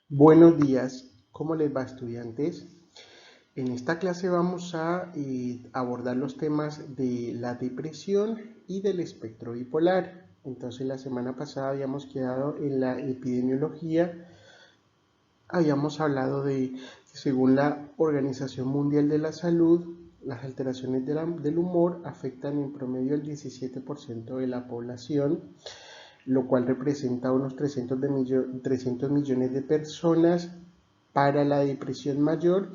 Buenos días, ¿cómo les va, estudiantes? En esta clase vamos a abordar los temas de la depresión y del espectro bipolar. Entonces la semana pasada habíamos quedado en la epidemiología, habíamos hablado de que según la Organización Mundial de la Salud, las alteraciones del humor afectan en promedio el 17% de la población, lo cual representa unos 300 millones de personas para la depresión mayor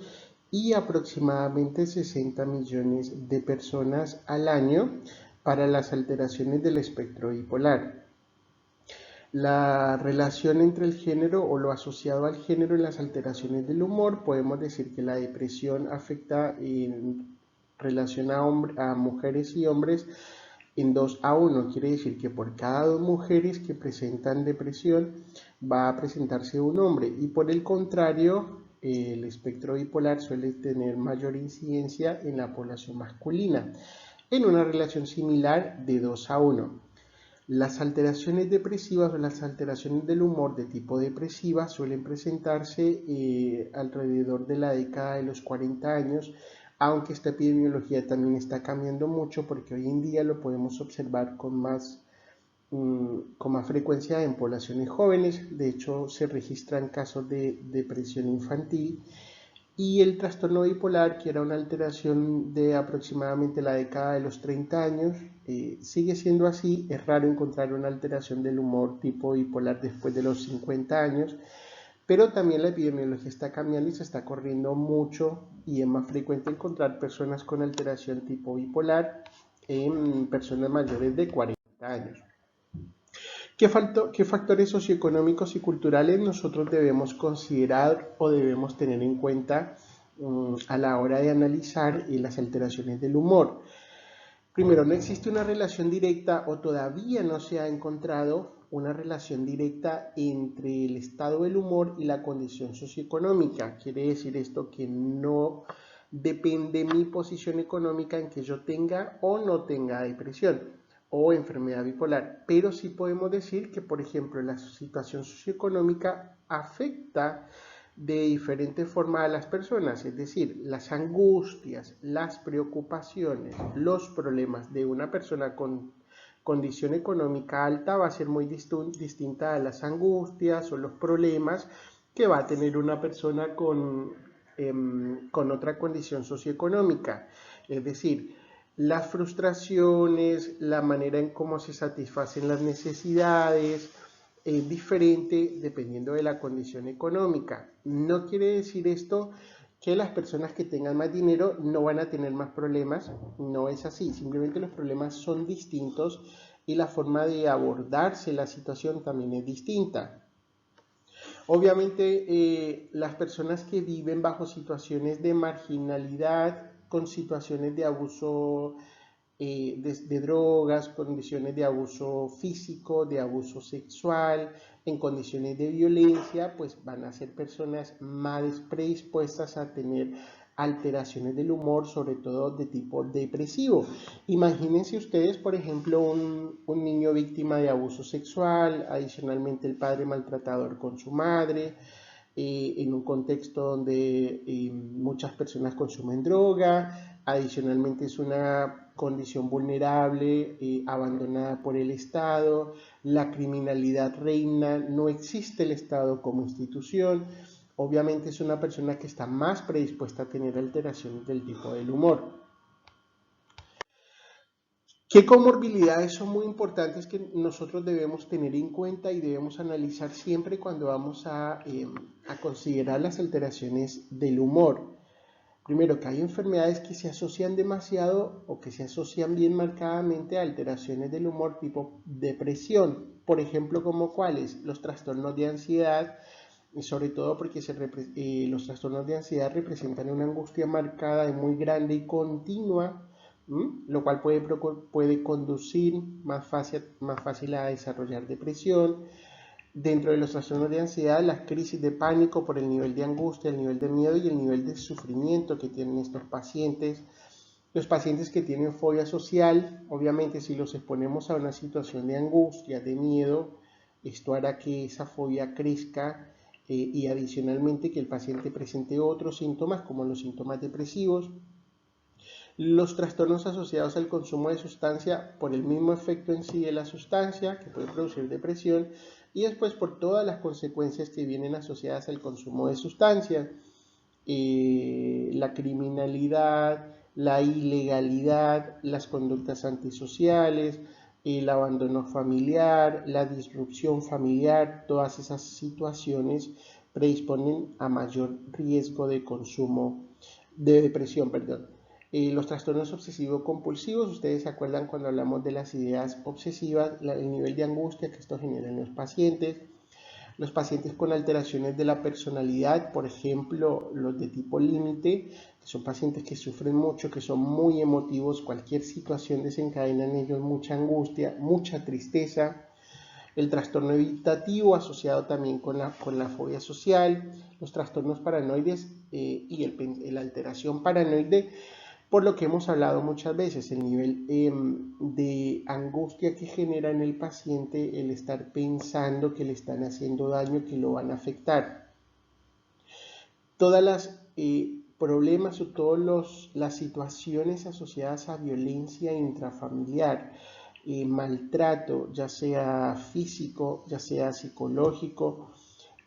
y aproximadamente 60 millones de personas al año para las alteraciones del espectro bipolar. La relación entre el género o lo asociado al género en las alteraciones del humor, podemos decir que la depresión afecta en relación a mujeres y hombres en 2 a 1, quiere decir que por cada 2 mujeres que presentan depresión va a presentarse un hombre, y por el contrario, el espectro bipolar suele tener mayor incidencia en la población masculina, en una relación similar de 2 a 1. Las alteraciones depresivas o las alteraciones del humor de tipo depresiva suelen presentarse alrededor de la década de los 40 años, aunque esta epidemiología también está cambiando mucho porque hoy en día lo podemos observar con más frecuencia en poblaciones jóvenes. De hecho, se registran casos de depresión infantil, y el trastorno bipolar, que era una alteración de aproximadamente la década de los 30 años, sigue siendo así. Es raro encontrar una alteración del humor tipo bipolar después de los 50 años, pero también la epidemiología está cambiando y se está corriendo mucho, y es más frecuente encontrar personas con alteración tipo bipolar en personas mayores de 40 años. ¿Qué factores socioeconómicos y culturales nosotros debemos considerar o debemos tener en cuenta a la hora de analizar las alteraciones del humor? Primero, no existe una relación directa, o todavía no se ha encontrado una relación directa entre el estado del humor y la condición socioeconómica. Quiere decir esto que no depende mi posición económica en que yo tenga o no tenga depresión o enfermedad bipolar, pero sí podemos decir que, por ejemplo, la situación socioeconómica afecta de diferente forma a las personas, es decir, las angustias, las preocupaciones, los problemas de una persona con condición económica alta va a ser muy distinta a las angustias o los problemas que va a tener una persona con otra condición socioeconómica. Es decir, las frustraciones, la manera en cómo se satisfacen las necesidades, es diferente dependiendo de la condición económica. No quiere decir esto que las personas que tengan más dinero no van a tener más problemas. No es así, simplemente los problemas son distintos y la forma de abordarse la situación también es distinta. Obviamente, las personas que viven bajo situaciones de marginalidad, con situaciones de abuso de drogas, condiciones de abuso físico, de abuso sexual, en condiciones de violencia, pues van a ser personas más predispuestas a tener alteraciones del humor, sobre todo de tipo depresivo. Imagínense ustedes, por ejemplo, un niño víctima de abuso sexual, adicionalmente el padre maltratador con su madre, en un contexto donde muchas personas consumen droga, adicionalmente es una condición vulnerable, abandonada por el Estado, la criminalidad reina, no existe el Estado como institución. Obviamente es una persona que está más predispuesta a tener alteraciones del tipo del humor. ¿Qué comorbilidades son muy importantes que nosotros debemos tener en cuenta y debemos analizar siempre cuando vamos a considerar las alteraciones del humor? Primero, que hay enfermedades que se asocian demasiado o que se asocian bien marcadamente a alteraciones del humor tipo depresión. Por ejemplo, ¿como cuáles? Los trastornos de ansiedad, y sobre todo porque los trastornos de ansiedad representan una angustia marcada y muy grande y continua, lo cual puede conducir más fácil a desarrollar depresión. Dentro de los trastornos de ansiedad, las crisis de pánico por el nivel de angustia, el nivel de miedo y el nivel de sufrimiento que tienen estos pacientes. Los pacientes que tienen fobia social, obviamente si los exponemos a una situación de angustia, de miedo, esto hará que esa fobia crezca y adicionalmente que el paciente presente otros síntomas como los síntomas depresivos, los trastornos asociados al consumo de sustancia por el mismo efecto en sí de la sustancia que puede producir depresión y después por todas las consecuencias que vienen asociadas al consumo de sustancias, la criminalidad, la ilegalidad, las conductas antisociales, el abandono familiar, la disrupción familiar, todas esas situaciones predisponen a mayor riesgo de consumo, de depresión, perdón. Los trastornos obsesivo-compulsivos, ustedes se acuerdan cuando hablamos de las ideas obsesivas, el nivel de angustia que esto genera en los pacientes con alteraciones de la personalidad, por ejemplo, los de tipo límite, que son pacientes que sufren mucho, que son muy emotivos, cualquier situación desencadena en ellos mucha angustia, mucha tristeza, el trastorno evitativo asociado también con la fobia social, los trastornos paranoides y la alteración paranoide, por lo que hemos hablado muchas veces, el nivel de angustia que genera en el paciente el estar pensando que le están haciendo daño, que lo van a afectar. Todas las problemas o todas las situaciones asociadas a violencia intrafamiliar, maltrato, ya sea físico, ya sea psicológico,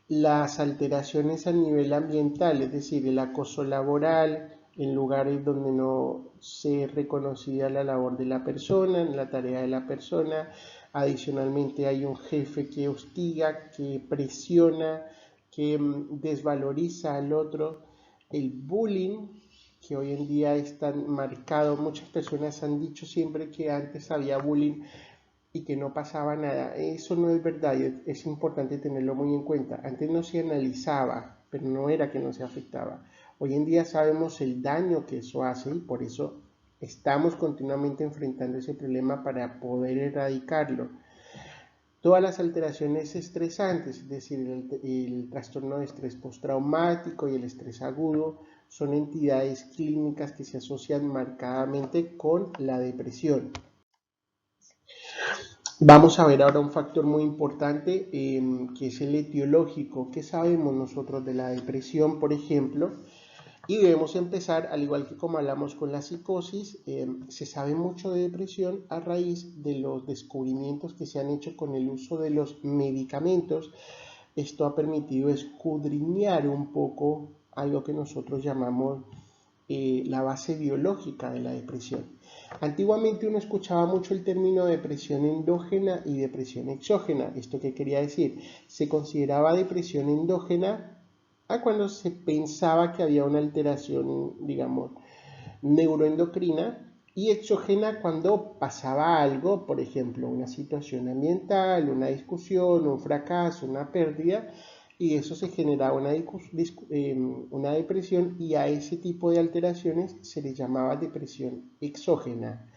las alteraciones a nivel ambiental, es decir, el acoso laboral, en lugares donde no se reconocía la labor de la persona, la tarea de la persona. Adicionalmente hay un jefe que hostiga, que presiona, que desvaloriza al otro. El bullying, que hoy en día es tan marcado, muchas personas han dicho siempre que antes había bullying y que no pasaba nada. Eso no es verdad y es importante tenerlo muy en cuenta. Antes no se analizaba, pero no era que no se afectaba. Hoy en día sabemos el daño que eso hace y por eso estamos continuamente enfrentando ese problema para poder erradicarlo. Todas las alteraciones estresantes, es decir, el trastorno de estrés postraumático y el estrés agudo, son entidades clínicas que se asocian marcadamente con la depresión. Vamos a ver ahora un factor muy importante que es el etiológico. ¿Qué sabemos nosotros de la depresión, por ejemplo? Y debemos empezar, al igual que como hablamos con la psicosis, se sabe mucho de depresión a raíz de los descubrimientos que se han hecho con el uso de los medicamentos. Esto ha permitido escudriñar un poco algo que nosotros llamamos la base biológica de la depresión. Antiguamente uno escuchaba mucho el término depresión endógena y depresión exógena. ¿Esto qué quería decir? Se consideraba depresión endógena a cuando se pensaba que había una alteración, digamos, neuroendocrina, y exógena cuando pasaba algo, por ejemplo, una situación ambiental, una discusión, un fracaso, una pérdida, y eso se generaba una depresión, y a ese tipo de alteraciones se le llamaba depresión exógena.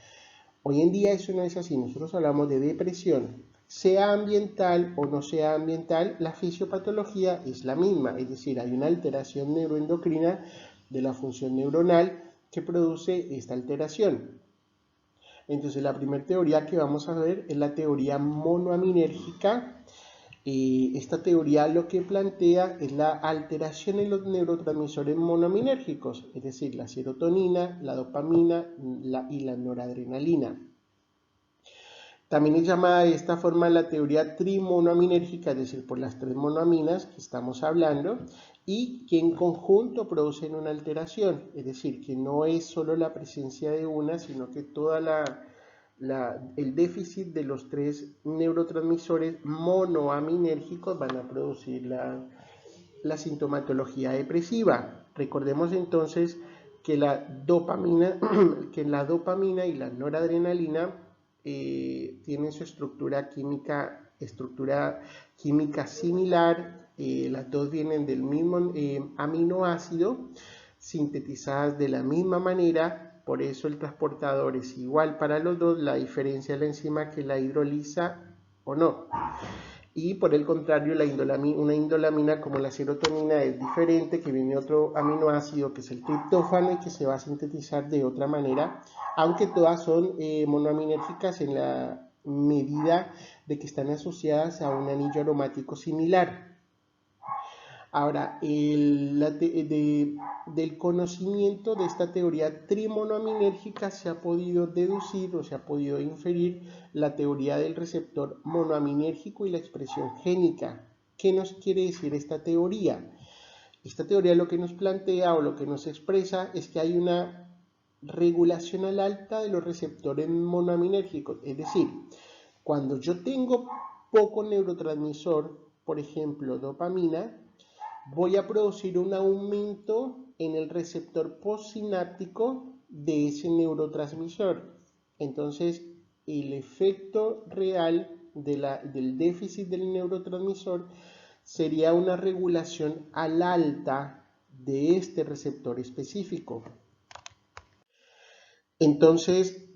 Hoy en día eso no es así, nosotros hablamos de depresión, sea ambiental o no sea ambiental, la fisiopatología es la misma, es decir, hay una alteración neuroendocrina de la función neuronal que produce esta alteración. Entonces la primera teoría que vamos a ver es la teoría monoaminérgica. Esta teoría lo que plantea es la alteración en los neurotransmisores monoaminérgicos, es decir, la serotonina, la dopamina y la noradrenalina. También es llamada de esta forma la teoría trimonoaminérgica, es decir, por las tres monoaminas que estamos hablando, y que en conjunto producen una alteración, es decir, que no es solo la presencia de una, sino que toda el déficit de los tres neurotransmisores monoaminérgicos van a producir la sintomatología depresiva. Recordemos entonces que la dopamina y la noradrenalina tienen su estructura química similar, las dos vienen del mismo aminoácido, sintetizadas de la misma manera, por eso el transportador es igual para los dos, la diferencia es la enzima que la hidroliza o no. Y por el contrario, una indolamina como la serotonina es diferente, que viene otro aminoácido que es el triptófano y que se va a sintetizar de otra manera, aunque todas son monoaminérgicas en la medida de que están asociadas a un anillo aromático similar. Ahora, del conocimiento de esta teoría trimonoaminérgica se ha podido deducir o se ha podido inferir la teoría del receptor monoaminérgico y la expresión génica. ¿Qué nos quiere decir esta teoría? Esta teoría lo que nos plantea o lo que nos expresa es que hay una regulación al alta de los receptores monoaminérgicos, es decir, cuando yo tengo poco neurotransmisor, por ejemplo dopamina, voy a producir un aumento en el receptor postsináptico de ese neurotransmisor. Entonces, el efecto real del déficit del neurotransmisor sería una regulación al alta de este receptor específico. Entonces,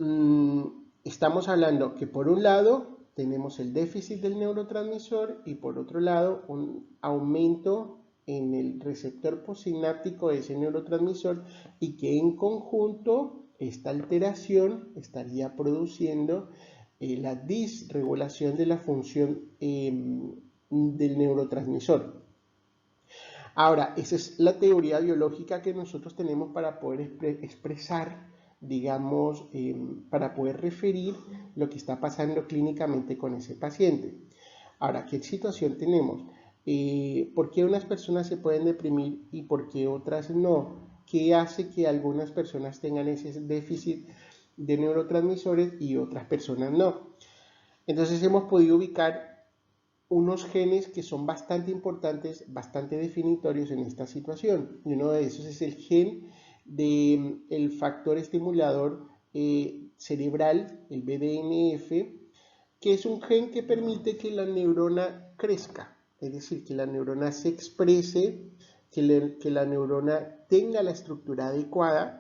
estamos hablando que por un lado tenemos el déficit del neurotransmisor y por otro lado un aumento en el receptor postsináptico de ese neurotransmisor y que en conjunto esta alteración estaría produciendo la disregulación de la función del neurotransmisor. Ahora, esa es la teoría biológica que nosotros tenemos para poder expresar, digamos, para poder referir lo que está pasando clínicamente con ese paciente. Ahora, ¿qué situación tenemos? ¿Por qué unas personas se pueden deprimir y por qué otras no? ¿Qué hace que algunas personas tengan ese déficit de neurotransmisores y otras personas no? Entonces hemos podido ubicar unos genes que son bastante importantes, bastante definitorios en esta situación. Y uno de esos es el gen del factor estimulador cerebral, el BDNF, que es un gen que permite que la neurona crezca, es decir, que la neurona se exprese, que la neurona tenga la estructura adecuada,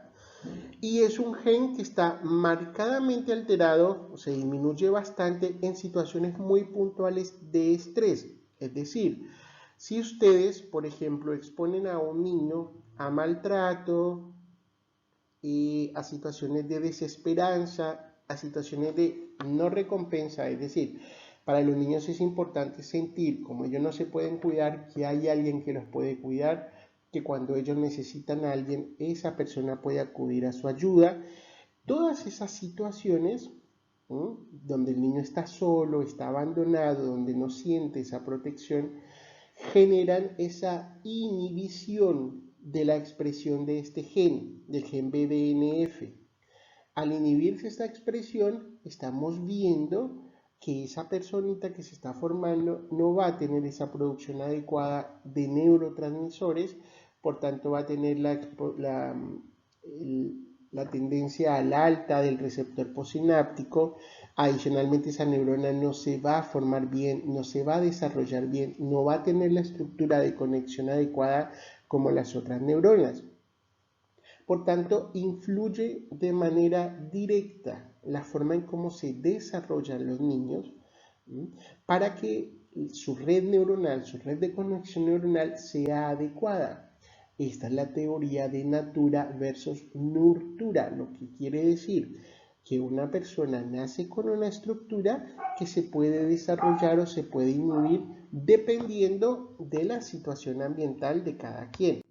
y es un gen que está marcadamente alterado, o se disminuye bastante en situaciones muy puntuales de estrés. Es decir, si ustedes, por ejemplo, exponen a un niño a maltrato, a situaciones de desesperanza, a situaciones de no recompensa, es decir, para los niños es importante sentir, como ellos no se pueden cuidar, que hay alguien que los puede cuidar, que cuando ellos necesitan a alguien, esa persona puede acudir a su ayuda. Todas esas situaciones, donde el niño está solo, está abandonado, donde no siente esa protección, generan esa inhibición de la expresión de este gen, del gen BDNF. Al inhibirse esta expresión, estamos viendo que esa personita que se está formando no va a tener esa producción adecuada de neurotransmisores, por tanto va a tener la tendencia al alta del receptor postsináptico. Adicionalmente, esa neurona no se va a formar bien, no se va a desarrollar bien, no va a tener la estructura de conexión adecuada como las otras neuronas. Por tanto, influye de manera directa la forma en cómo se desarrollan los niños para que su red neuronal, su red de conexión neuronal sea adecuada. Esta es la teoría de natura versus nurtura, lo que quiere decir que una persona nace con una estructura que se puede desarrollar o se puede inhibir dependiendo de la situación ambiental de cada quien.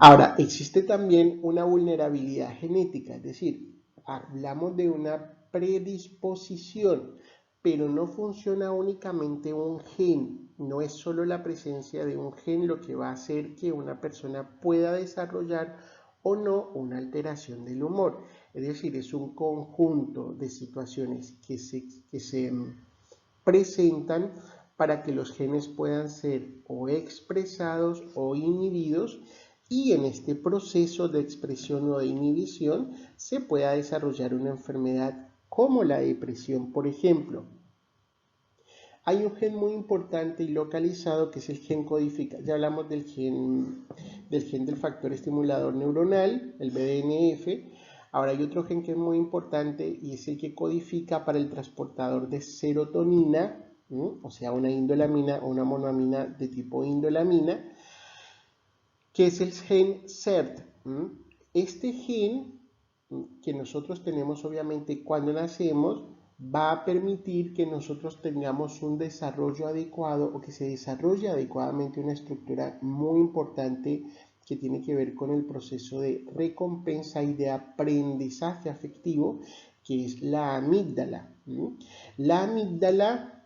Ahora, existe también una vulnerabilidad genética, es decir, hablamos de una predisposición, pero no funciona únicamente un gen, no es solo la presencia de un gen lo que va a hacer que una persona pueda desarrollar o no una alteración del humor. Es decir, es un conjunto de situaciones que se presentan para que los genes puedan ser o expresados o inhibidos, y en este proceso de expresión o de inhibición se pueda desarrollar una enfermedad como la depresión, por ejemplo. Hay un gen muy importante y localizado que es el gen codificador. Ya hablamos del gen del factor estimulador neuronal, el BDNF. Ahora hay otro gen que es muy importante y es el que codifica para el transportador de serotonina, o sea, una indolamina o una monoamina de tipo indolamina, que es el gen SERT. Este gen que nosotros tenemos obviamente cuando nacemos, va a permitir que nosotros tengamos un desarrollo adecuado o que se desarrolle adecuadamente una estructura muy importante que tiene que ver con el proceso de recompensa y de aprendizaje afectivo, que es la amígdala. La amígdala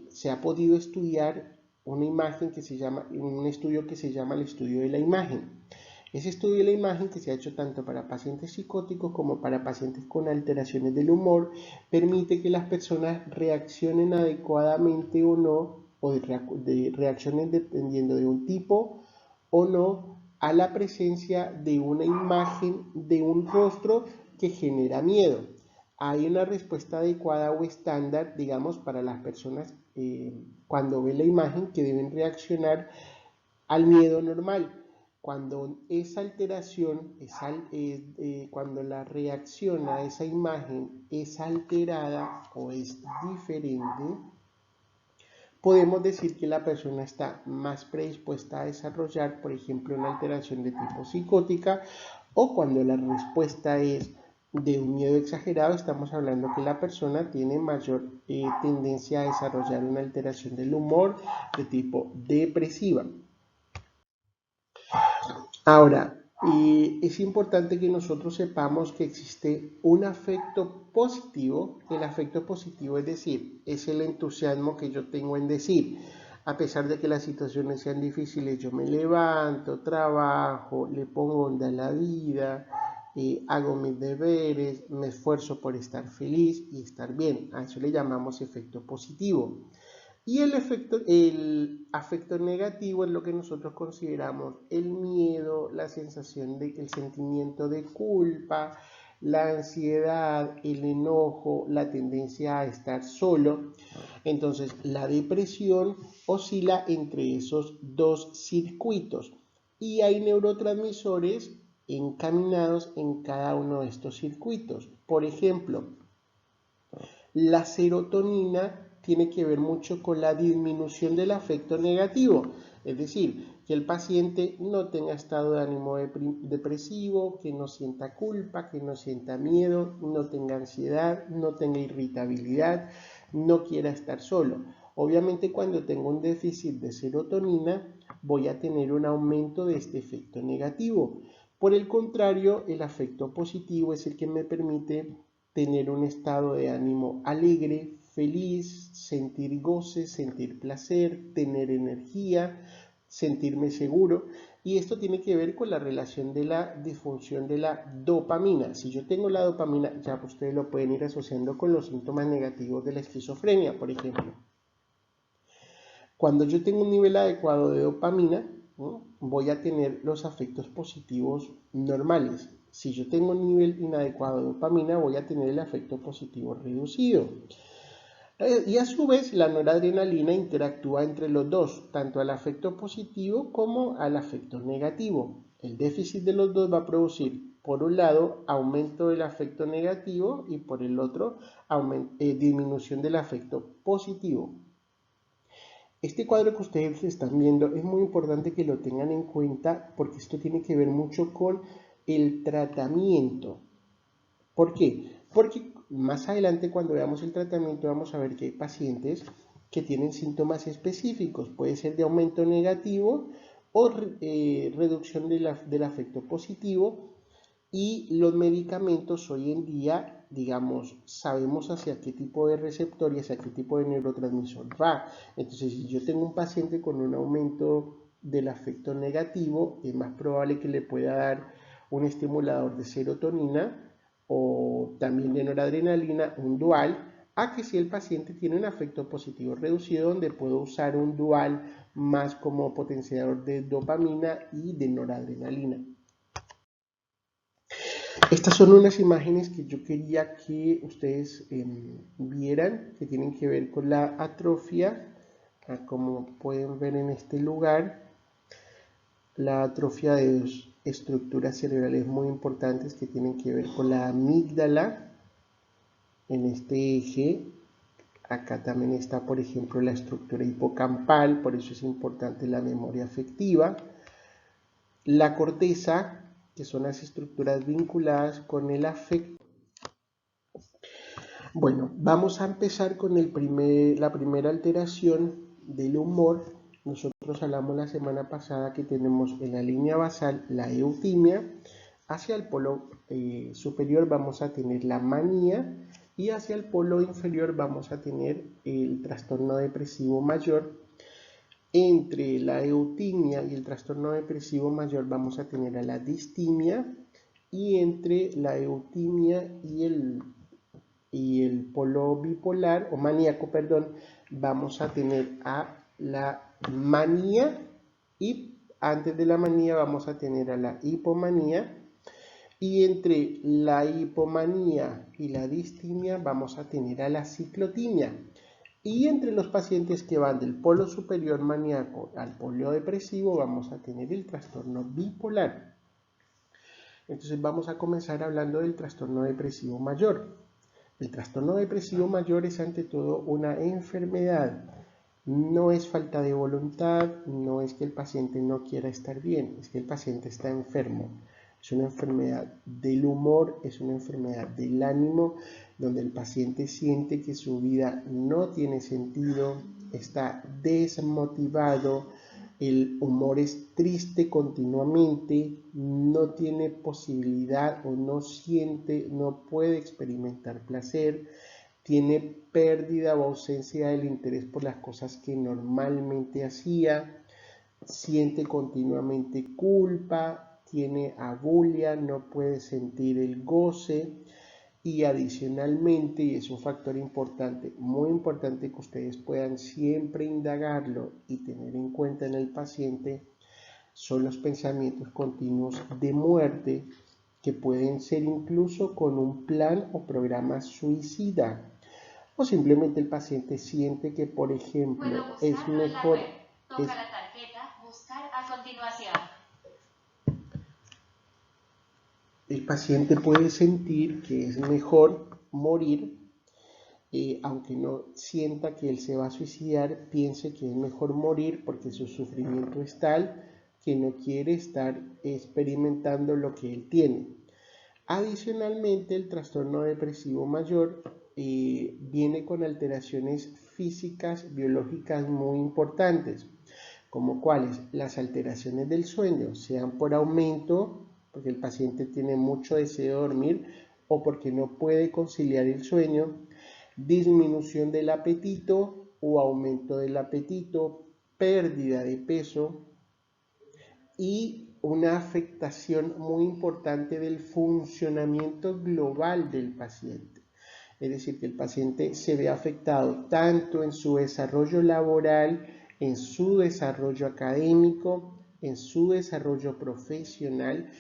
se ha podido estudiar una imagen que se llama, un estudio que se llama el estudio de la imagen. Ese estudio de la imagen, que se ha hecho tanto para pacientes psicóticos como para pacientes con alteraciones del humor, permite que las personas reaccionen adecuadamente o no, o reaccionen dependiendo de un tipo o no, a la presencia de una imagen de un rostro que genera miedo. Hay una respuesta adecuada o estándar, digamos, para las personas cuando ven la imagen, que deben reaccionar al miedo normal. Cuando esa alteración, cuando la reacción a esa imagen es alterada o es diferente, podemos decir que la persona está más predispuesta a desarrollar, por ejemplo, una alteración de tipo psicótica, o cuando la respuesta es de un miedo exagerado, estamos hablando que la persona tiene mayor tendencia a desarrollar una alteración del humor de tipo depresiva. Ahora, es importante que nosotros sepamos que existe un afecto positivo. El afecto positivo, es decir, es el entusiasmo que yo tengo en decir, a pesar de que las situaciones sean difíciles, yo me levanto, trabajo, le pongo onda a la vida, hago mis deberes, me esfuerzo por estar feliz y estar bien. A eso le llamamos efecto positivo. Y el afecto negativo es lo que nosotros consideramos el miedo, la sensación el sentimiento de culpa, la ansiedad, el enojo, la tendencia a estar solo. Entonces, la depresión oscila entre esos dos circuitos y hay neurotransmisores encaminados en cada uno de estos circuitos. Por ejemplo, la serotonina tiene que ver mucho con la disminución del afecto negativo, es decir, que el paciente no tenga estado de ánimo depresivo, que no sienta culpa, que no sienta miedo, no tenga ansiedad, no tenga irritabilidad, no quiera estar solo. Obviamente, cuando tengo un déficit de serotonina, voy a tener un aumento de este efecto negativo. Por el contrario, el afecto positivo es el que me permite tener un estado de ánimo alegre, feliz, sentir goce, sentir placer, tener energía, sentirme seguro. Y esto tiene que ver con la relación de la disfunción de la dopamina. Si yo tengo la dopamina, ya ustedes lo pueden ir asociando con los síntomas negativos de la esquizofrenia, por ejemplo. Cuando yo tengo un nivel adecuado de dopamina, ¿no?, voy a tener los afectos positivos normales. Si yo tengo un nivel inadecuado de dopamina, voy a tener el afecto positivo reducido. Y a su vez, la noradrenalina interactúa entre los dos, tanto al afecto positivo como al afecto negativo. El déficit de los dos va a producir, por un lado, aumento del afecto negativo y por el otro, disminución del afecto positivo. Este cuadro que ustedes están viendo es muy importante que lo tengan en cuenta porque esto tiene que ver mucho con el tratamiento. ¿Por qué? Porque más adelante, cuando veamos el tratamiento, vamos a ver que hay pacientes que tienen síntomas específicos. Puede ser de aumento negativo o reducción del afecto positivo. Y los medicamentos hoy en día, digamos, sabemos hacia qué tipo de receptor y hacia qué tipo de neurotransmisor va. Entonces, si yo tengo un paciente con un aumento del afecto negativo, es más probable que le pueda dar un estimulador de serotonina o también de noradrenalina, un dual, a que si el paciente tiene un afecto positivo reducido, donde puedo usar un dual más como potenciador de dopamina y de noradrenalina. Estas son unas imágenes que yo quería que ustedes vieran, que tienen que ver con la atrofia. Como pueden ver en este lugar, la atrofia de dos estructuras cerebrales muy importantes que tienen que ver con la amígdala. En este eje, acá también está, por ejemplo, la estructura hipocampal, por eso es importante la memoria afectiva. La corteza, que son las estructuras vinculadas con el afecto. Bueno, vamos a empezar con la primera alteración del humor. Nosotros hablamos la semana pasada que tenemos en la línea basal la eutimia, hacia el polo superior vamos a tener la manía y hacia el polo inferior vamos a tener el trastorno depresivo mayor. Entre la eutimia y el trastorno depresivo mayor vamos a tener a la distimia, y entre la eutimia y el polo bipolar o maníaco, perdón, vamos a tener a la manía, y antes de la manía vamos a tener a la hipomanía, y entre la hipomanía y la distimia vamos a tener a la ciclotimia. Y entre los pacientes que van del polo superior maníaco al polo depresivo vamos a tener el trastorno bipolar. Entonces vamos a comenzar hablando del trastorno depresivo mayor. El trastorno depresivo mayor es ante todo una enfermedad. No es falta de voluntad, no es que el paciente no quiera estar bien, es que el paciente está enfermo. Es una enfermedad del humor, es una enfermedad del ánimo, donde el paciente siente que su vida no tiene sentido, está desmotivado, el humor es triste continuamente, no tiene posibilidad o no siente, no puede experimentar placer, tiene pérdida o ausencia del interés por las cosas que normalmente hacía, siente continuamente culpa, tiene abulia, no puede sentir el goce, y adicionalmente, y es un factor importante, muy importante que ustedes puedan siempre indagarlo y tener en cuenta en el paciente, son los pensamientos continuos de muerte, que pueden ser incluso con un plan o programa suicida. O simplemente el paciente siente que, por ejemplo, es mejor... Toca la tarjeta buscar a continuación. El paciente puede sentir que es mejor morir, aunque no sienta que él se va a suicidar, piense que es mejor morir porque su sufrimiento es tal que no quiere estar experimentando lo que él tiene. Adicionalmente, el trastorno depresivo mayor viene con alteraciones físicas, biológicas muy importantes, como cuáles: las alteraciones del sueño, sean por aumento, porque el paciente tiene mucho deseo de dormir, o porque no puede conciliar el sueño, disminución del apetito o aumento del apetito, pérdida de peso, y una afectación muy importante del funcionamiento global del paciente. Es decir, que el paciente se ve afectado tanto en su desarrollo laboral, en su desarrollo académico, en su desarrollo profesional,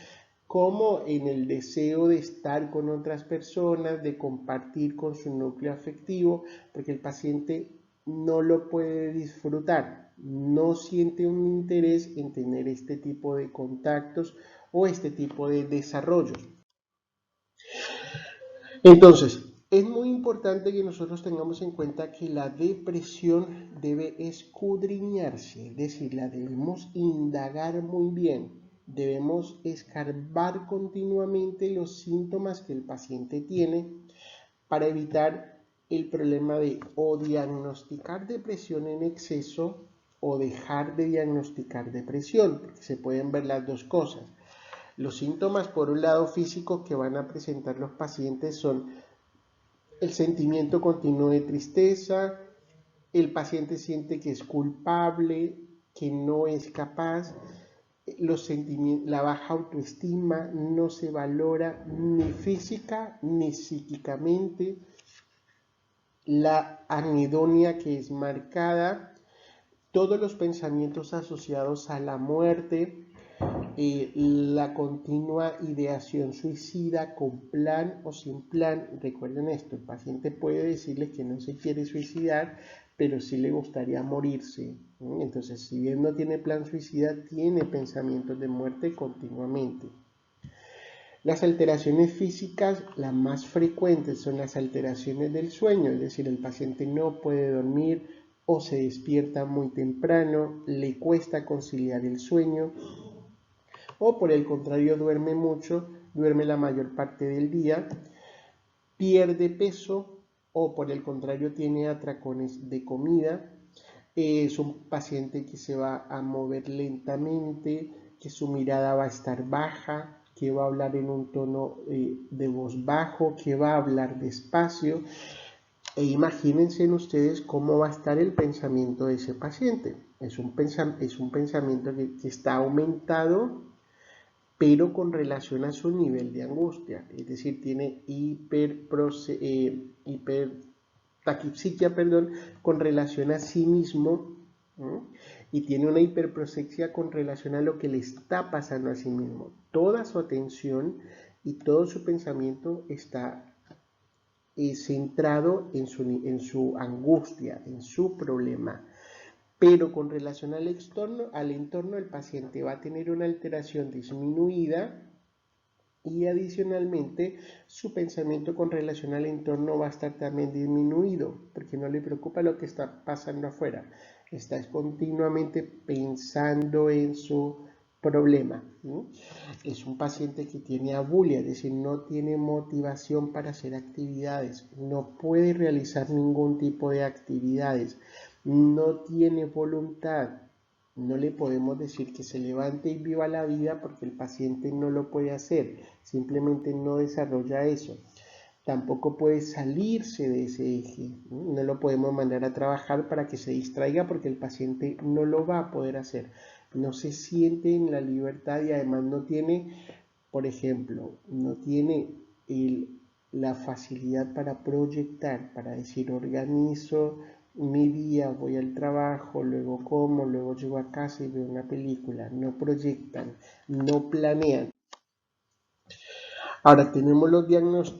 como en el deseo de estar con otras personas, de compartir con su núcleo afectivo, porque el paciente no lo puede disfrutar, no siente un interés en tener este tipo de contactos o este tipo de desarrollos. Entonces, es muy importante que nosotros tengamos en cuenta que la depresión debe escudriñarse, es decir, la debemos indagar muy bien. Debemos escarbar continuamente los síntomas que el paciente tiene para evitar el problema de o diagnosticar depresión en exceso o dejar de diagnosticar depresión, porque se pueden ver las dos cosas. Los síntomas, por un lado, físicos que van a presentar los pacientes son el sentimiento continuo de tristeza, el paciente siente que es culpable, que no es capaz, la baja autoestima, no se valora ni física ni psíquicamente, la anedonia que es marcada, todos los pensamientos asociados a la muerte, la continua ideación suicida con plan o sin plan. Recuerden esto, el paciente puede decirles que no se quiere suicidar, pero sí le gustaría morirse. Entonces, si bien no tiene plan suicida, tiene pensamientos de muerte continuamente. Las alteraciones físicas, las más frecuentes, son las alteraciones del sueño, es decir, el paciente no puede dormir o se despierta muy temprano, le cuesta conciliar el sueño, o por el contrario duerme mucho, duerme la mayor parte del día, pierde peso, o por el contrario tiene atracones de comida. Es un paciente que se va a mover lentamente, que su mirada va a estar baja, que va a hablar en un tono de voz bajo, que va a hablar despacio. E imagínense en ustedes cómo va a estar el pensamiento de ese paciente. Es un pensamiento que está aumentado, pero con relación a su nivel de angustia. Es decir, tiene hipertaquipsiquia, con relación a sí mismo, ¿no? Y tiene una hiperprosexia con relación a lo que le está pasando a sí mismo. Toda su atención y todo su pensamiento está centrado en su angustia, en su problema. Pero con relación al entorno, el paciente va a tener una alteración disminuida y adicionalmente su pensamiento con relación al entorno va a estar también disminuido, porque no le preocupa lo que está pasando afuera, está continuamente pensando en su problema. Es un paciente que tiene abulia, es decir, no tiene motivación para hacer actividades, no puede realizar ningún tipo de actividades, no tiene voluntad. No le podemos decir que se levante y viva la vida porque el paciente no lo puede hacer, simplemente no desarrolla eso. Tampoco puede salirse de ese eje, no lo podemos mandar a trabajar para que se distraiga porque el paciente no lo va a poder hacer. No se siente en la libertad y además no tiene, por ejemplo, no tiene la facilidad para proyectar, para decir organizo mi día, voy al trabajo, luego como, luego llego a casa y veo una película. No proyectan, no planean. Ahora tenemos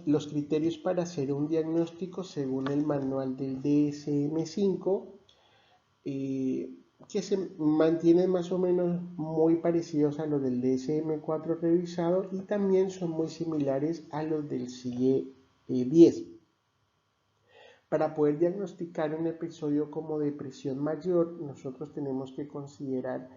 los criterios para hacer un diagnóstico según el manual del DSM-5, que se mantienen más o menos muy parecidos a los del DSM-4 revisado y también son muy similares a los del CIE-10. Para poder diagnosticar un episodio como depresión mayor, nosotros tenemos que considerar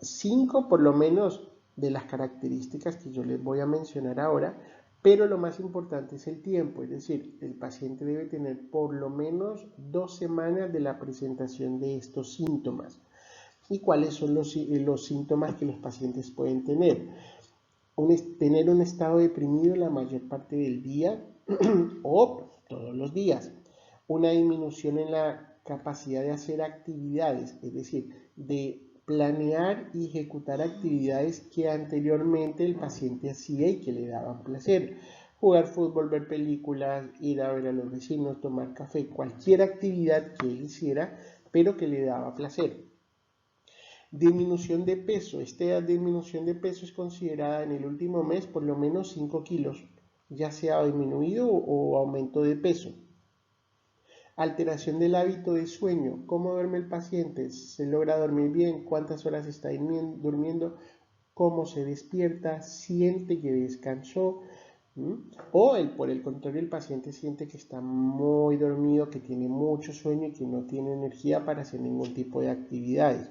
5 por lo menos de las características que yo les voy a mencionar ahora, pero lo más importante es el tiempo, es decir, el paciente debe tener por lo menos 2 semanas de la presentación de estos síntomas. ¿Y cuáles son los síntomas que los pacientes pueden tener? Tener un estado deprimido la mayor parte del día o todos los días. Una disminución en la capacidad de hacer actividades, es decir, de planear y ejecutar actividades que anteriormente el paciente hacía y que le daban placer. Jugar fútbol, ver películas, ir a ver a los vecinos, tomar café, cualquier actividad que él hiciera, pero que le daba placer. Disminución de peso. Esta disminución de peso es considerada en el último mes por lo menos 5 kilos, ya sea disminuido o aumento de peso. Alteración del hábito de sueño. ¿Cómo duerme el paciente? ¿Se logra dormir bien? ¿Cuántas horas está durmiendo? ¿Cómo se despierta? ¿Siente que descansó? O por el contrario, el paciente siente que está muy dormido, que tiene mucho sueño y que no tiene energía para hacer ningún tipo de actividades.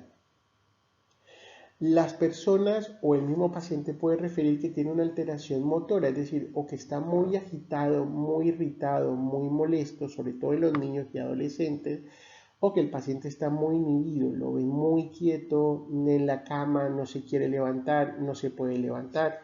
Las personas o el mismo paciente puede referir que tiene una alteración motora, es decir, o que está muy agitado, muy irritado, muy molesto, sobre todo en los niños y adolescentes, o que el paciente está muy inhibido, lo ven muy quieto en la cama, no se quiere levantar, no se puede levantar.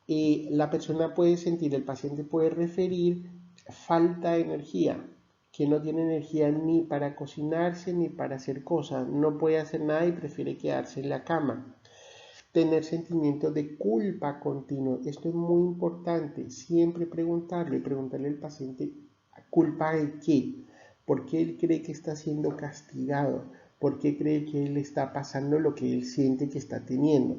La persona puede sentir, el paciente puede referir falta de energía, que no tiene energía ni para cocinarse ni para hacer cosas, no puede hacer nada y prefiere quedarse en la cama. Tener sentimientos de culpa continuo, esto es muy importante, siempre preguntarle al paciente, ¿culpa de qué? ¿Por qué él cree que está siendo castigado? ¿Por qué cree que él está pasando lo que él siente que está teniendo?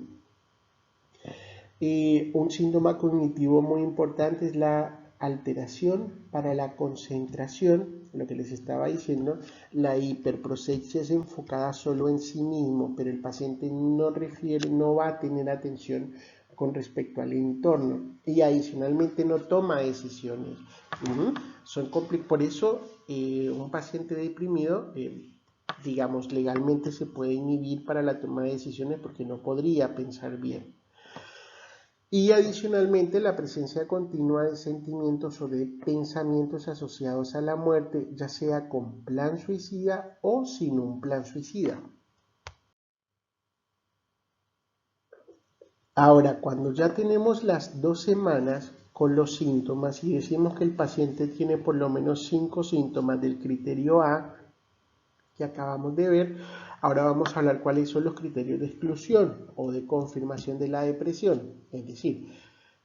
Un síntoma cognitivo muy importante es la alteración para la concentración, lo que les estaba diciendo. La hiperprosexia es enfocada solo en sí mismo, pero el paciente no va a tener atención con respecto al entorno y adicionalmente no toma decisiones. Por eso un paciente deprimido, digamos, legalmente se puede inhibir para la toma de decisiones porque no podría pensar bien. Y adicionalmente la presencia continua de sentimientos o de pensamientos asociados a la muerte, ya sea con plan suicida o sin un plan suicida. Ahora, cuando ya tenemos las 2 semanas con los síntomas y decimos que el paciente tiene por lo menos 5 síntomas del criterio A que acabamos de ver, ahora vamos a hablar cuáles son los criterios de exclusión o de confirmación de la depresión. Es decir,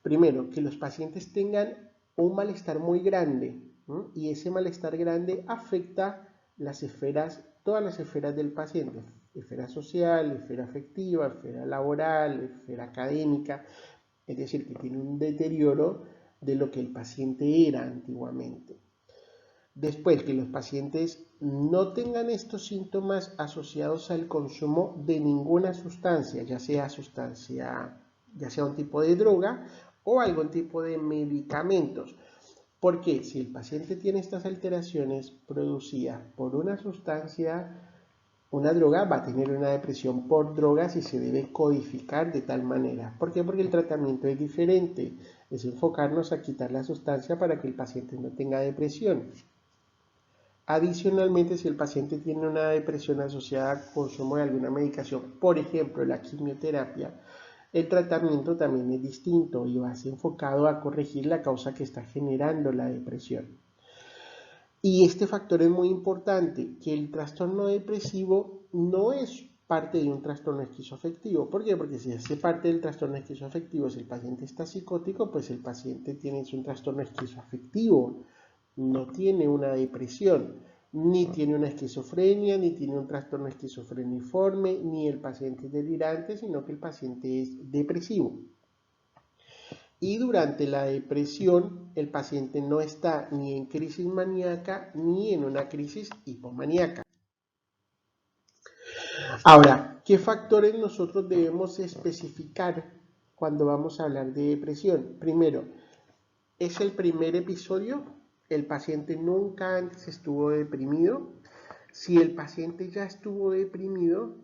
primero, que los pacientes tengan un malestar muy grande, ¿no? Y ese malestar grande afecta las esferas, todas las esferas del paciente, esfera social, esfera afectiva, esfera laboral, esfera académica, es decir, que tiene un deterioro de lo que el paciente era antiguamente. Después, que los pacientes no tengan estos síntomas asociados al consumo de ninguna sustancia, ya sea un tipo de droga o algún tipo de medicamentos. Porque si el paciente tiene estas alteraciones producidas por una sustancia, una droga, va a tener una depresión por drogas y se debe codificar de tal manera. ¿Por qué? Porque el tratamiento es diferente. Es enfocarnos a quitar la sustancia para que el paciente no tenga depresión. Adicionalmente, si el paciente tiene una depresión asociada al consumo de alguna medicación, por ejemplo, la quimioterapia, el tratamiento también es distinto y va a ser enfocado a corregir la causa que está generando la depresión. Y este factor es muy importante, que el trastorno depresivo no es parte de un trastorno esquizoafectivo. ¿Por qué? Porque si hace parte del trastorno esquizoafectivo, si el paciente está psicótico, pues el paciente tiene un trastorno esquizoafectivo, no tiene una depresión, ni tiene una esquizofrenia, ni tiene un trastorno esquizofreniforme, ni el paciente es delirante, sino que el paciente es depresivo. Y durante la depresión, el paciente no está ni en crisis maníaca ni en una crisis hipomaníaca. Ahora, ¿qué factores nosotros debemos especificar cuando vamos a hablar de depresión? Primero, ¿es el primer episodio? ¿El paciente nunca antes estuvo deprimido? Si el paciente ya estuvo deprimido,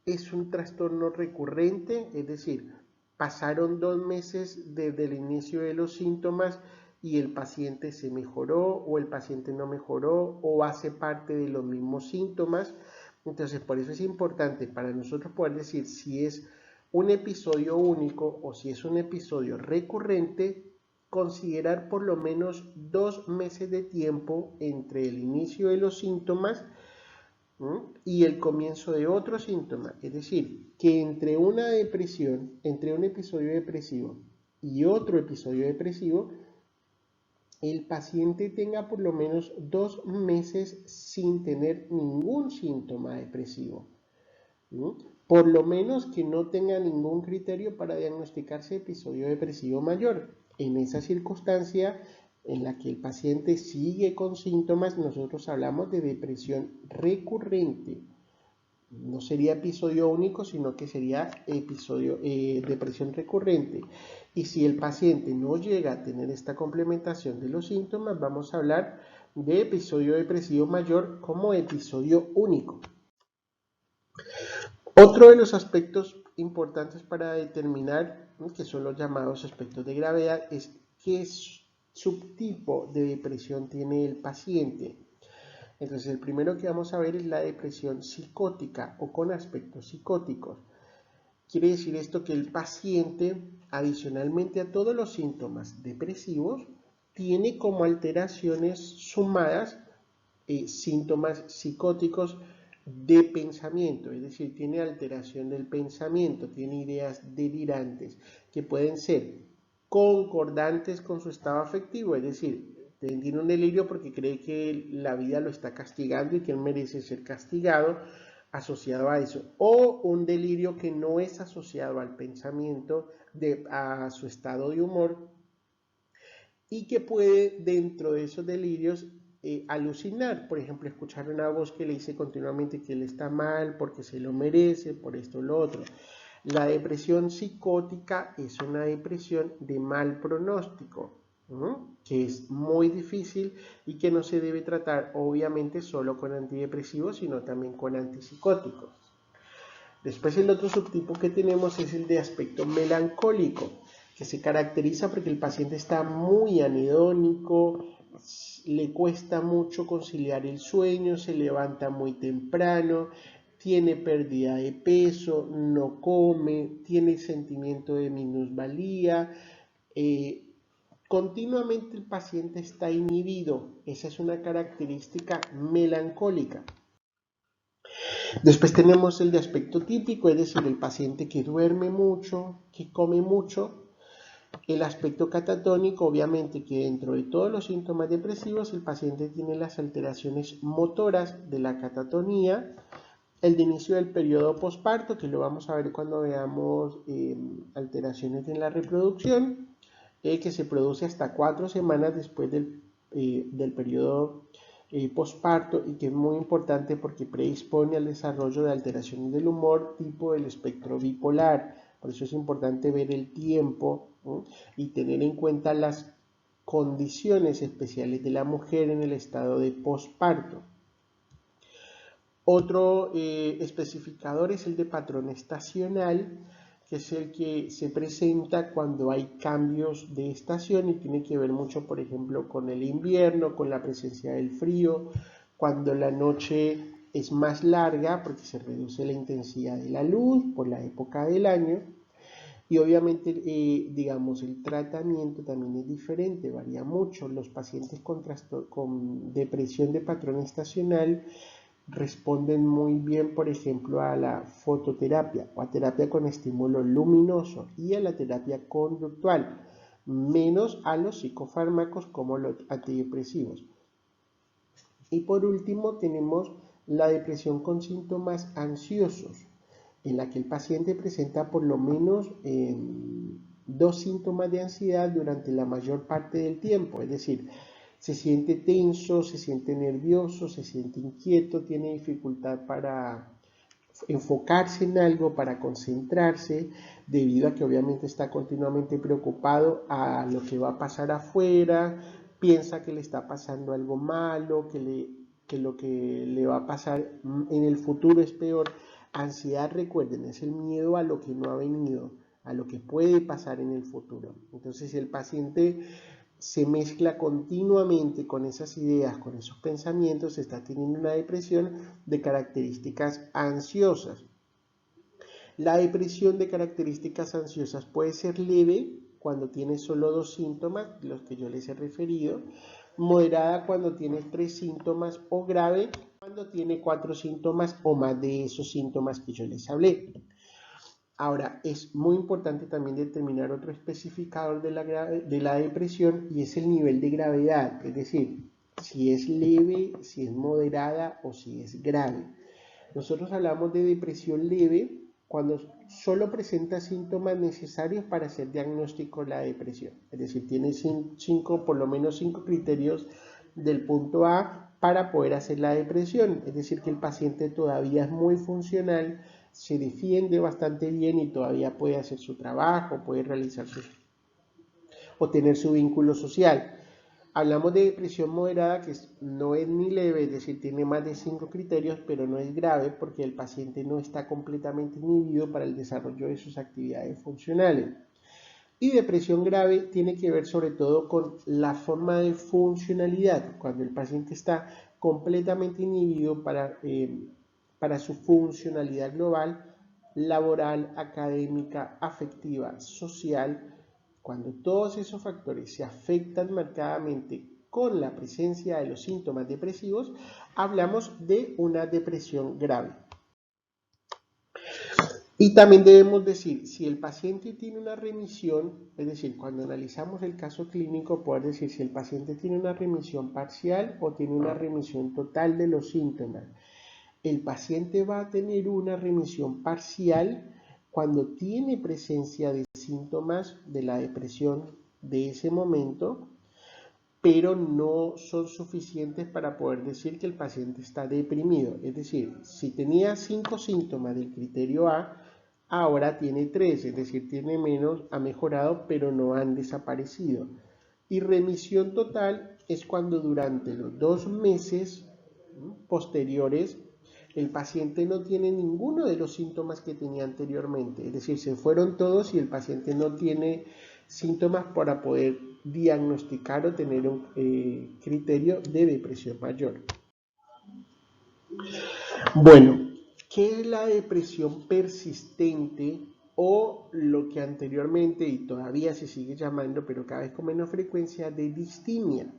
es un trastorno recurrente, es decir, pasaron 2 meses desde el inicio de los síntomas y el paciente se mejoró o el paciente no mejoró o hace parte de los mismos síntomas. Entonces, por eso es importante para nosotros poder decir si es un episodio único o si es un episodio recurrente, considerar por lo menos 2 meses de tiempo entre el inicio de los síntomas y el comienzo de otro síntoma. Es decir, que entre una depresión, entre un episodio depresivo y otro episodio depresivo, el paciente tenga por lo menos 2 meses sin tener ningún síntoma depresivo. Por lo menos que no tenga ningún criterio para diagnosticarse episodio depresivo mayor. En esa circunstancia en la que el paciente sigue con síntomas, nosotros hablamos de depresión recurrente. No sería episodio único, sino que sería depresión recurrente. Y si el paciente no llega a tener esta complementación de los síntomas, vamos a hablar de episodio depresivo mayor como episodio único. Otro de los aspectos importantes para determinar, que son los llamados aspectos de gravedad, es qué subtipo de depresión tiene el paciente. Entonces, el primero que vamos a ver es la depresión psicótica o con aspectos psicóticos. Quiere decir esto que el paciente, adicionalmente a todos los síntomas depresivos, tiene como alteraciones sumadas síntomas psicóticos de pensamiento, es decir, tiene alteración del pensamiento, tiene ideas delirantes que pueden ser concordantes con su estado afectivo, es decir, tiene un delirio porque cree que la vida lo está castigando y que él merece ser castigado asociado a eso, o un delirio que no es asociado al pensamiento, a su estado de humor, y que puede dentro de esos delirios alucinar, por ejemplo, escuchar una voz que le dice continuamente que él está mal porque se lo merece, por esto o lo otro. La depresión psicótica es una depresión de mal pronóstico, que es muy difícil y que no se debe tratar obviamente solo con antidepresivos, sino también con antipsicóticos. Después el otro subtipo que tenemos es el de aspecto melancólico. que se caracteriza porque el paciente está muy anhedónico, le cuesta mucho conciliar el sueño, se levanta muy temprano, tiene pérdida de peso, no come, tiene sentimiento de minusvalía, continuamente el paciente está inhibido. Esa es una característica melancólica. Después tenemos el de aspecto típico, es decir, el paciente que duerme mucho, que come mucho. El aspecto catatónico, obviamente que dentro de todos los síntomas depresivos, el paciente tiene las alteraciones motoras de la catatonía. El de inicio del periodo posparto, que lo vamos a ver cuando veamos alteraciones en la reproducción, que se produce hasta 4 semanas después del periodo posparto y que es muy importante porque predispone al desarrollo de alteraciones del humor tipo del espectro bipolar. Por eso es importante ver el tiempo, ¿no? Y tener en cuenta las condiciones especiales de la mujer en el estado de posparto. Otro especificador es el de patrón estacional, que es el que se presenta cuando hay cambios de estación y tiene que ver mucho, por ejemplo, con el invierno, con la presencia del frío, cuando la noche es más larga porque se reduce la intensidad de la luz por la época del año. Y obviamente, digamos, el tratamiento también es diferente, varía mucho. Los pacientes con depresión de patrón estacional responden muy bien, por ejemplo, a la fototerapia o a terapia con estímulo luminoso y a la terapia conductual, menos a los psicofármacos como los antidepresivos. Y por último tenemos la depresión con síntomas ansiosos, en la que el paciente presenta por lo menos 2 síntomas de ansiedad durante la mayor parte del tiempo, es decir, se siente tenso, se siente nervioso, se siente inquieto, tiene dificultad para enfocarse en algo, para concentrarse, debido a que obviamente está continuamente preocupado a lo que va a pasar afuera, piensa que le está pasando algo malo, que lo que le va a pasar en el futuro es peor. Ansiedad, recuerden, es el miedo a lo que no ha venido, a lo que puede pasar en el futuro. Entonces, si el paciente se mezcla continuamente con esas ideas, con esos pensamientos, está teniendo una depresión de características ansiosas. La depresión de características ansiosas puede ser leve cuando tiene solo 2 síntomas, los que yo les he referido, moderada cuando tiene 3 síntomas o grave cuando tiene 4 síntomas o más de esos síntomas que yo les hablé. Ahora, es muy importante también determinar otro especificador de la depresión y es el nivel de gravedad, es decir, si es leve, si es moderada o si es grave. Nosotros hablamos de depresión leve cuando solo presenta síntomas necesarios para hacer diagnóstico de la depresión, es decir, tiene por lo menos 5 criterios del punto A para poder hacer la depresión, es decir, que el paciente todavía es muy funcional, se defiende bastante bien y todavía puede hacer su trabajo, puede realizar o tener su vínculo social. Hablamos de depresión moderada que no es ni leve, es decir, tiene más de 5 criterios, pero no es grave porque el paciente no está completamente inhibido para el desarrollo de sus actividades funcionales. Y depresión grave tiene que ver sobre todo con la forma de funcionalidad, cuando el paciente está completamente inhibido para su funcionalidad global, laboral, académica, afectiva, social. Cuando todos esos factores se afectan marcadamente con la presencia de los síntomas depresivos, hablamos de una depresión grave. Y también debemos decir, si el paciente tiene una remisión, es decir, cuando analizamos el caso clínico, poder decir si el paciente tiene una remisión parcial o tiene una remisión total de los síntomas. El paciente va a tener una remisión parcial cuando tiene presencia de síntomas de la depresión de ese momento, pero no son suficientes para poder decir que el paciente está deprimido. Es decir, si tenía 5 síntomas del criterio A, ahora tiene 3, es decir, tiene menos, ha mejorado, pero no han desaparecido. Y remisión total es cuando durante los 2 meses posteriores el paciente no tiene ninguno de los síntomas que tenía anteriormente, es decir, se fueron todos y el paciente no tiene síntomas para poder diagnosticar o tener un criterio de depresión mayor. Bueno, ¿qué es la depresión persistente o lo que anteriormente y todavía se sigue llamando, pero cada vez con menos frecuencia, de distimia?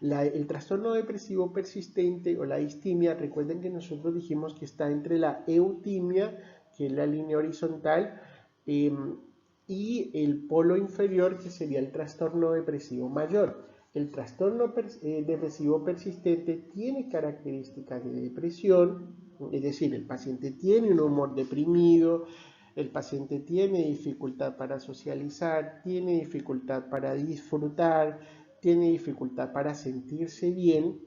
El trastorno depresivo persistente o la distimia, recuerden que nosotros dijimos que está entre la eutimia, que es la línea horizontal, y el polo inferior, que sería el trastorno depresivo mayor. El trastorno depresivo persistente tiene características de depresión, es decir, el paciente tiene un humor deprimido, el paciente tiene dificultad para socializar, tiene dificultad para disfrutar, tiene dificultad para sentirse bien.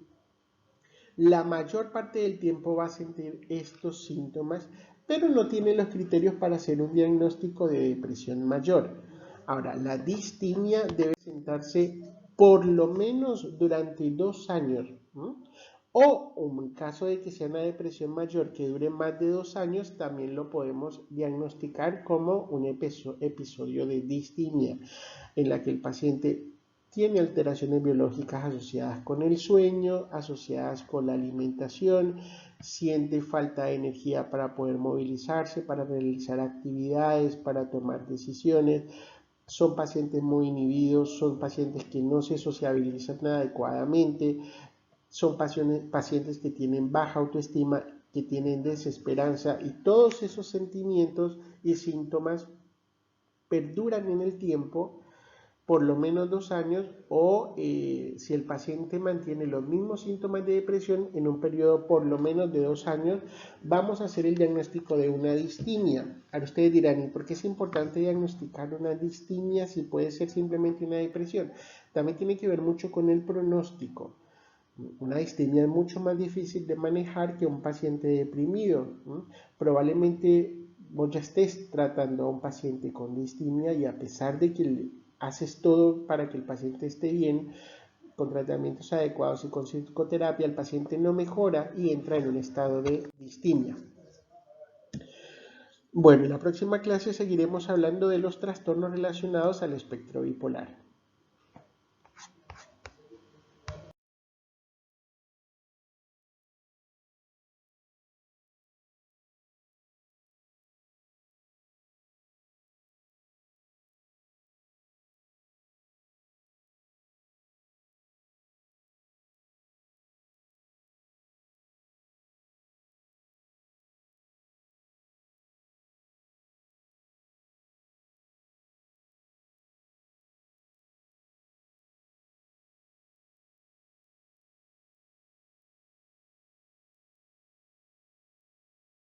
La mayor parte del tiempo va a sentir estos síntomas, pero no tiene los criterios para hacer un diagnóstico de depresión mayor. Ahora, la distimia debe presentarse por lo menos durante 2 años, o en caso de que sea una depresión mayor que dure más de 2 años, también lo podemos diagnosticar como un episodio de distimia, en la que el paciente tiene alteraciones biológicas asociadas con el sueño, asociadas con la alimentación, siente falta de energía para poder movilizarse, para realizar actividades, para tomar decisiones. Son pacientes muy inhibidos, son pacientes que no se sociabilizan adecuadamente, son pacientes que tienen baja autoestima, que tienen desesperanza, y todos esos sentimientos y síntomas perduran en el tiempo por lo menos 2 años, o si el paciente mantiene los mismos síntomas de depresión en un periodo por lo menos de 2 años, vamos a hacer el diagnóstico de una distimia. Ahora ustedes dirán, ¿y por qué es importante diagnosticar una distimia si puede ser simplemente una depresión? También tiene que ver mucho con el pronóstico. Una distimia es mucho más difícil de manejar que un paciente deprimido. Probablemente vos ya estés tratando a un paciente con distimia y a pesar de que haces todo para que el paciente esté bien, con tratamientos adecuados y con psicoterapia, el paciente no mejora y entra en un estado de distimia. Bueno, en la próxima clase seguiremos hablando de los trastornos relacionados al espectro bipolar.